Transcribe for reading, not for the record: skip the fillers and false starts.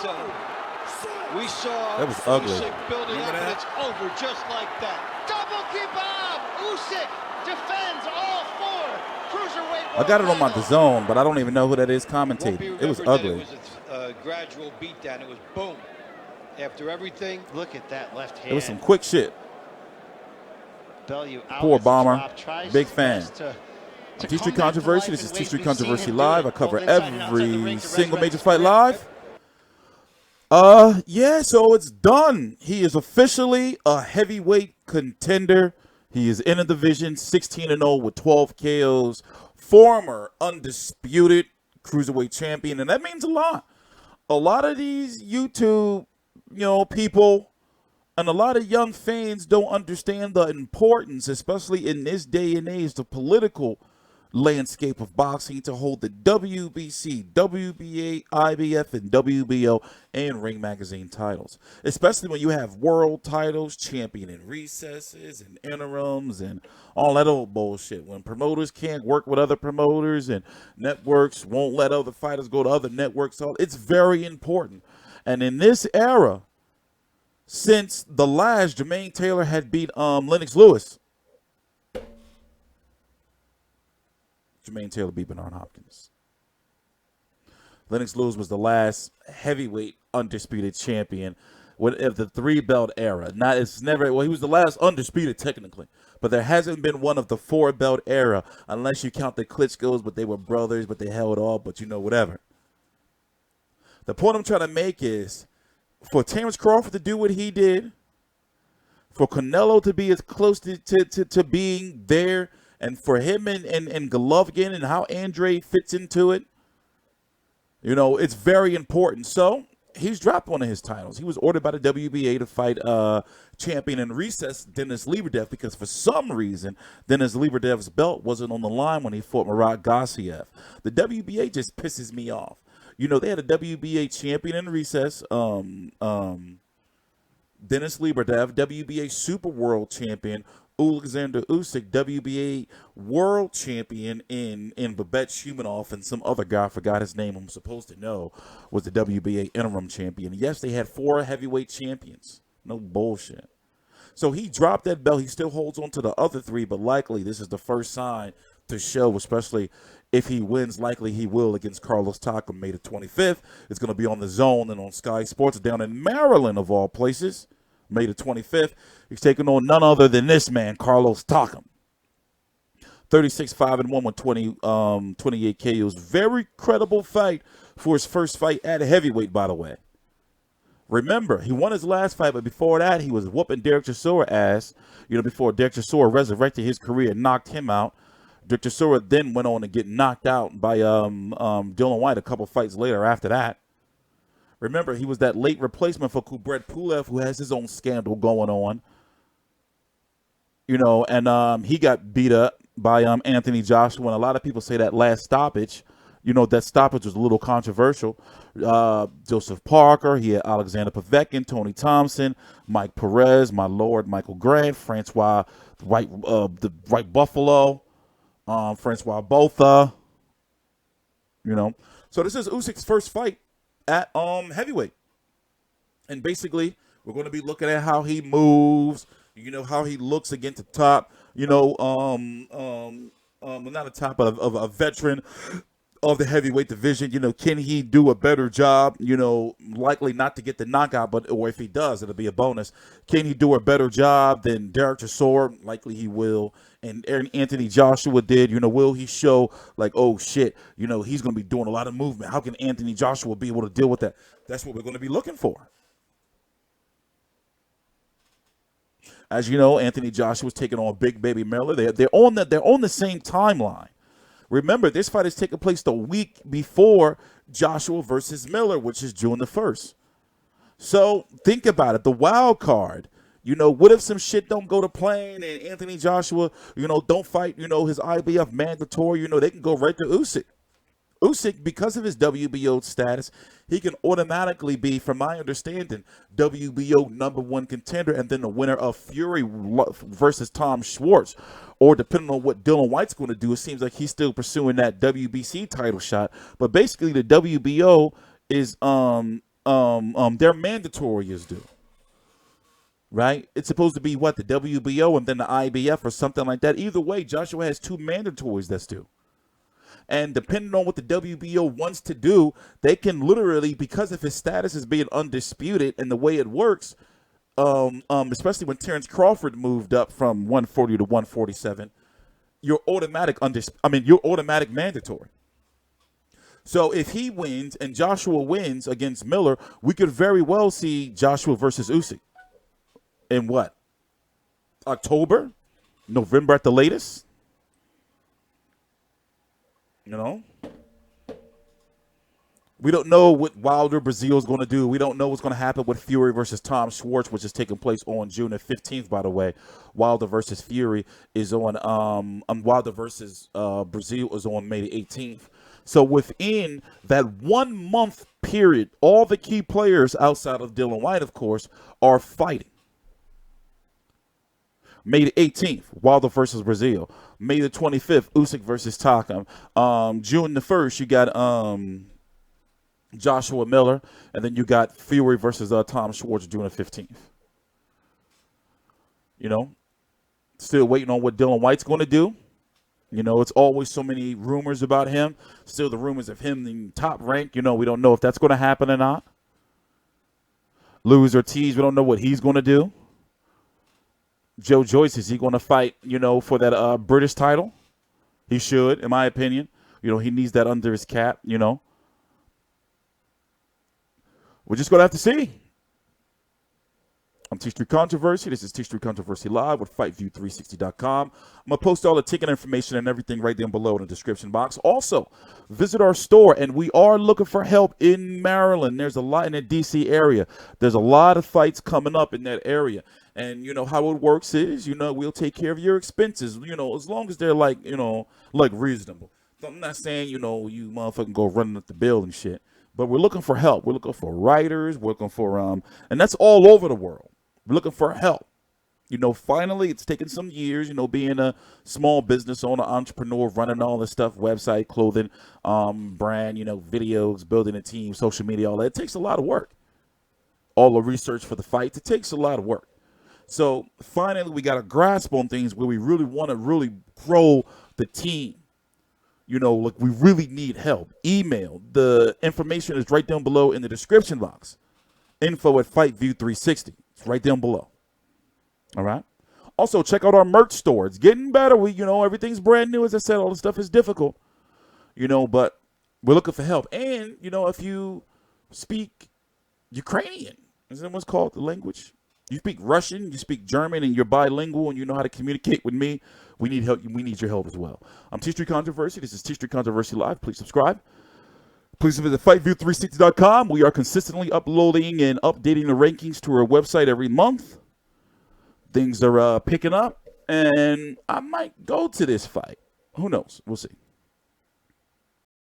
We saw that was ugly. Usyk building up, and it's over just like that. Double kebab! Usyk defends all four. Cruiserweight. I got it on my DAZN, but I don't even know who that is commentating. It was ugly. It was a gradual beatdown. It was boom. After everything, look at that left hand. It was some quick shit. Bellew Poor Bomber. Big fan. To TstreeT Controversy. This is TstreeT Controversy Live. I cover every single major fight live. Yeah, so it's done. He is officially a heavyweight contender. He is in a division, 16-0 with 12 KOs. Former undisputed cruiserweight champion, and that means a lot. A lot of these YouTube, people and a lot of young fans don't understand the importance, especially in this day and age, the political landscape of boxing, to hold the WBC, WBA, IBF, and WBO and Ring Magazine titles. Especially when you have world titles, champion in recesses and interims and all that old bullshit. When promoters can't work with other promoters and networks won't let other fighters go to other networks, it's very important. And in this era, since the last Jermaine Taylor had beat Lennox Lewis, Jermaine Taylor beat Bernard Hopkins. Lennox Lewis was the last heavyweight undisputed champion of the 3-belt era. He was the last undisputed technically, but there hasn't been one of the 4-belt era unless you count the Klitschko's, but they were brothers, but they held all, but whatever. The point I'm trying to make is, for Terrence Crawford to do what he did, for Canelo to be as close to being there, and for him and Golovkin and how Andre fits into it, it's very important. So he's dropped one of his titles. He was ordered by the WBA to fight champion in recess, Denis Lebedev, because for some reason, Denis Lebedev's belt wasn't on the line when he fought Murat Gassiev. The WBA just pisses me off. They had a WBA champion in recess, Denis Lebedev, WBA Super World Champion, Oleksandr Usyk, WBA World Champion in Babet Shumenov, and some other guy, I forgot his name, I'm supposed to know, was the WBA Interim Champion. Yes, they had 4 heavyweight champions. No bullshit. So he dropped that belt. He still holds on to the other 3, but likely this is the first sign to show, especially if he wins, likely he will, against Carlos Takam May the 25th. It's going to be on the DAZN and on Sky Sports down in Maryland, of all places. May the 25th. He's taking on none other than this man, Carlos Takam. 36-5-1 with 28 KOs. Very credible fight for his first fight at heavyweight, by the way. Remember, he won his last fight, but before that, he was whooping Derek Chisora ass, before Derek Chisora resurrected his career and knocked him out. Derek Chisora then went on to get knocked out by Dylan White a couple fights later after that. Remember, he was that late replacement for Kubrat Pulev, who has his own scandal going on. And he got beat up by Anthony Joshua. And a lot of people say that last stoppage, that stoppage was a little controversial. Joseph Parker, he had Alexander Povetkin, Tony Thompson, Mike Perez, my lord, Michael Grant, Francois the White Buffalo, Francois Botha. So this is Usyk's first fight at heavyweight, and basically we're going to be looking at how he moves, how he looks against the top, not a top of a veteran of the heavyweight division. Can he do a better job? Likely not to get the knockout, or if he does, it'll be a bonus. Can he do a better job than Derek Chisora? Likely he will. And Anthony Joshua did. Will he show like, oh shit, he's going to be doing a lot of movement? How can Anthony Joshua be able to deal with that? That's what we're going to be looking for. As you know, Anthony Joshua was taking on Big Baby Miller. They're on the same timeline. Remember, this fight is taking place the week before Joshua versus Miller, which is June the 1st. So think about it. The wild card. What if some shit don't go to plan and Anthony Joshua, don't fight, his IBF mandatory, they can go right to Usyk. Usyk, because of his WBO status, he can automatically be, from my understanding, WBO #1 contender, and then the winner of Fury versus Tom Schwartz. Or depending on what Dylan White's going to do, it seems like he's still pursuing that WBC title shot. But basically, the WBO is They're mandatory is due. Right? It's supposed to be what, the WBO and then the IBF or something like that. Either way, Joshua has 2 mandatories that's due. And depending on what the WBO wants to do, they can literally, because of his status as being undisputed and the way it works, especially when Terrence Crawford moved up from 140 to 147, you're automatic mandatory. So if he wins and Joshua wins against Miller, we could very well see Joshua versus Usyk in what? October? November at the latest? You know? We don't know what Wilder Brazil is going to do. We don't know what's going to happen with Fury versus Tom Schwartz, which is taking place on June the 15th, by the way. Wilder versus Fury is on Wilder versus Brazil is on May the 18th. So within that 1 month period, all the key players outside of Dillian Whyte, of course, are fighting. May the 18th, Wilder versus Brazil. May the 25th, Usyk versus Takam. June the 1st, you got Joshua Miller, and then you got Fury versus Tom Schwartz June the 15th. You know, still waiting on what Dillian Whyte's going to do. You know, it's always so many rumors about him. Still the rumors of him in top rank. You know, we don't know if that's going to happen or not. Luis Ortiz, we don't know what he's going to do. Joe Joyce, is he going to fight, you know, for that British title? He should, in my opinion. You know, he needs that under his cap, you know. We're just going to have to see. I'm TstreeT Controversy. This is TstreeT Controversy Live with FightView360.com. I'm going to post all the ticket information and everything right down below in the description box. Also, visit our store, and we are looking for help in Maryland. There's a lot in the D.C. area. There's a lot of fights coming up in that area. And, you know, how it works is, you know, we'll take care of your expenses, you know, as long as they're, like, you know, like reasonable. So I'm not saying, you know, you motherfucking go running up the bill and shit. But we're looking for help. We're looking for writers. We're looking for, and that's all over the world. We're looking for help. You know, finally, it's taken some years, you know, being a small business owner, entrepreneur, running all this stuff, website, clothing, brand, you know, videos, building a team, social media, all that. It takes a lot of work. All the research for the fights, it takes a lot of work. So finally, we got a grasp on things where we really want to really grow the team. You know, like we really need help. Email. The information is right down below in the description box. info@FightView360. It's right down below. All right. Also, check out our merch store. It's getting better. You know, everything's brand new. As I said, all the stuff is difficult. You know, but we're looking for help. And, you know, if you speak Ukrainian, is that what's called the language? You speak Russian, you speak German, and you're bilingual, and you know how to communicate with me, we need help. We need your help as well. I'm TstreeT Controversy. This is TstreeT Controversy Live. Please subscribe. Please visit FightView360.com. We are consistently uploading and updating the rankings to our website every month. Things are picking up, and I might go to this fight. Who knows? We'll see.